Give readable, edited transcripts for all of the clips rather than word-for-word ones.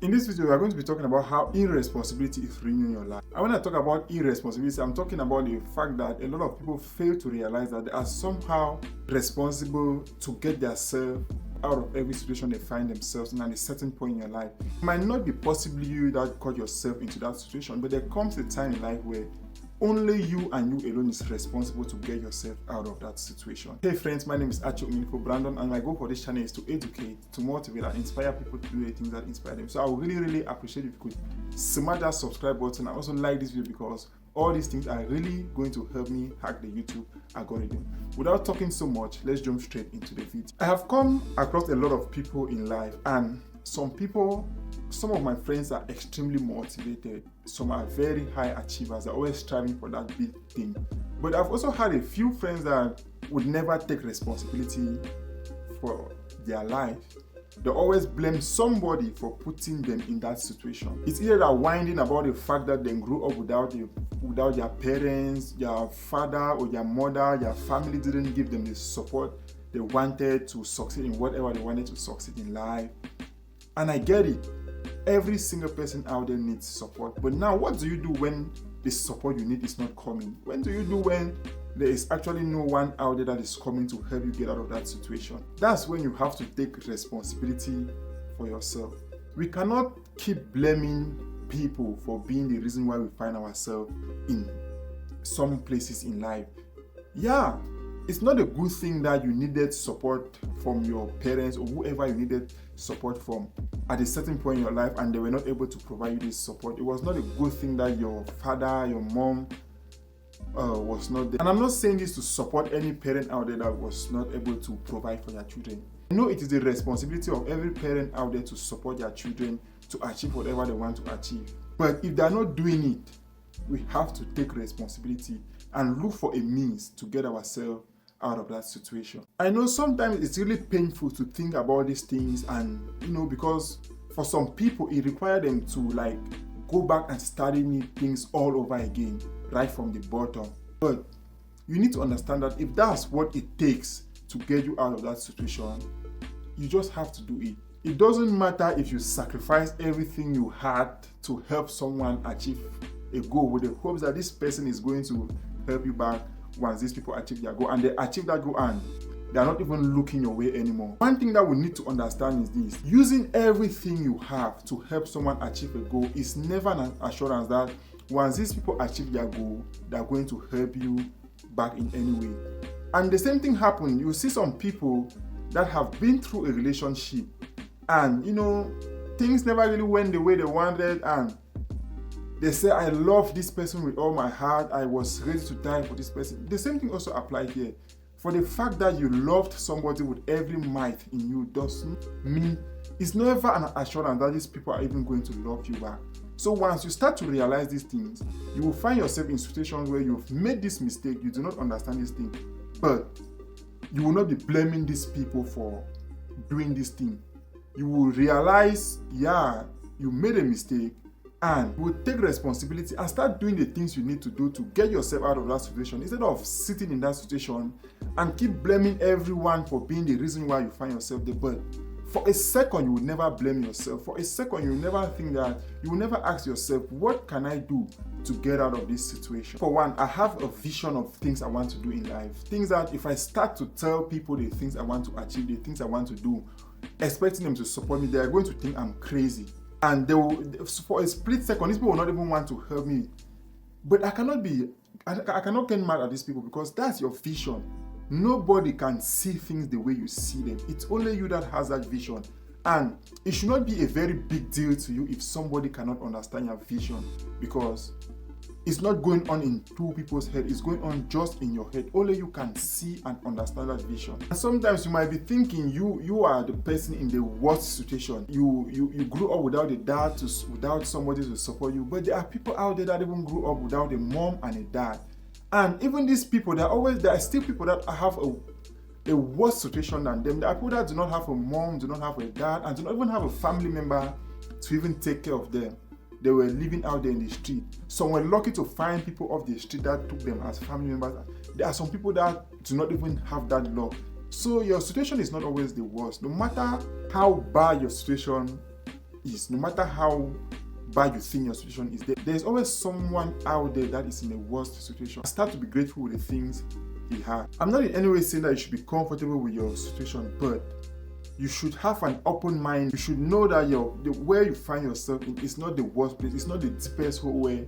In this video, we are going to be talking about how irresponsibility is ruining your life. And when I talk about irresponsibility, I'm talking about the fact that a lot of people fail to realize that they are somehow responsible to get themselves out of every situation they find themselves in at a certain point in your life. It might not be possibly you that got yourself into that situation, but there comes a time in life where only you and you alone is responsible to get yourself out of that situation. Hey friends, my name is Brandon, and my goal for this channel is to educate, to motivate, and inspire people to do the things that inspire them. So I would really appreciate if you could smash that subscribe button and also like this video, because all these things are really going to help me hack the YouTube algorithm. Without talking so much, let's jump straight into the video. I have come across a lot of people in life, and some of my friends are extremely motivated. Some are very high achievers. They're always striving for that big thing. But I've also had a few friends that would never take responsibility for their life. They always blame somebody for putting them in that situation. It's either they're whining about the fact that they grew up without their parents, their father or their mother, their family didn't give them the support they wanted to succeed in whatever they wanted to succeed in life. And I get it. Every single person out there needs support. But now, what do you do when the support you need is not coming? When do you do when there is actually no one out there that is coming to help you get out of that situation? That's when you have to take responsibility for yourself. We cannot keep blaming people for being the reason why we find ourselves in some places in life. Yeah, it's not a good thing that you needed support from your parents or whoever you needed support from at a certain point in your life and they were not able to provide you this support. It was not a good thing that your father, your mom was not there. And I'm not saying this to support any parent out there that was not able to provide for their children. I know it is the responsibility of every parent out there to support their children to achieve whatever they want to achieve. But if they are not doing it, we have to take responsibility and look for a means to get ourselves out of that situation. I know sometimes it's really painful to think about these things, and because for some people it requires them to go back and study things all over again, right from the bottom. But you need to understand that if that's what it takes to get you out of that situation, you just have to do it. It doesn't matter if you sacrifice everything you had to help someone achieve a goal with the hopes that this person is going to help you back once these people achieve their goal, and they achieve that goal and they are not even looking your way anymore. One thing that we need to understand is this: using everything you have to help someone achieve a goal is never an assurance that once these people achieve their goal, they are going to help you back in any way. And the same thing happens. You see some people that have been through a relationship and things never really went the way they wanted, and they say, I love this person with all my heart. I was ready to die for this person. The same thing also applies here. For the fact that you loved somebody with every might in you doesn't mean, it's never an assurance that these people are even going to love you back. So once you start to realize these things, you will find yourself in situations where you've made this mistake, you do not understand this thing, but you will not be blaming these people for doing this thing. You will realize, you made a mistake, and you will take responsibility and start doing the things you need to do to get yourself out of that situation, instead of sitting in that situation and keep blaming everyone for being the reason why you find yourself there. But for a second, you will never blame yourself. For a second, you will never think that, you will never ask yourself, what can I do to get out of this situation? For one, I have a vision of things I want to do in life. Things that if I start to tell people the things I want to achieve, the things I want to do, expecting them to support me, they are going to think I'm crazy. And they will, for a split second, these people will not even want to help me. But I cannot get mad at these people, because that's your vision. Nobody can see things the way you see them. It's only you that has that vision. And it should not be a very big deal to you if somebody cannot understand your vision, because it's not going on in two people's head, it's going on just in your head. Only you can see and understand that vision. And sometimes you might be thinking you are the person in the worst situation. You grew up without a dad, without somebody to support you. But there are people out there that even grew up without a mom and a dad. And even these people, there are still people that have a worse situation than them. There are people that do not have a mom, do not have a dad, and do not even have a family member to even take care of them. They were living out there in the street. Some were lucky to find people off the street that took them as family members. There are some people that do not even have that luck. So your situation is not always the worst. No matter how bad your situation is, no matter how bad you think your situation is, there's always someone out there that is in a worse situation. Start to be grateful with the things he had. I'm not in any way saying that you should be comfortable with your situation, but you should have an open mind. You should know that where you find yourself in is not the worst place. It's not the deepest hole where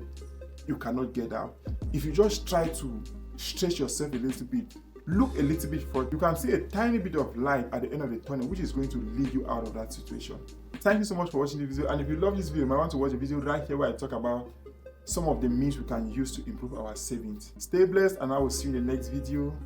you cannot get out. If you just try to stretch yourself a little bit, look a little bit forward, you can see a tiny bit of light at the end of the tunnel, which is going to lead you out of that situation. Thank you so much for watching the video. And if you love this video, you might want to watch a video right here where I talk about some of the means we can use to improve our savings. Stay blessed, and I will see you in the next video.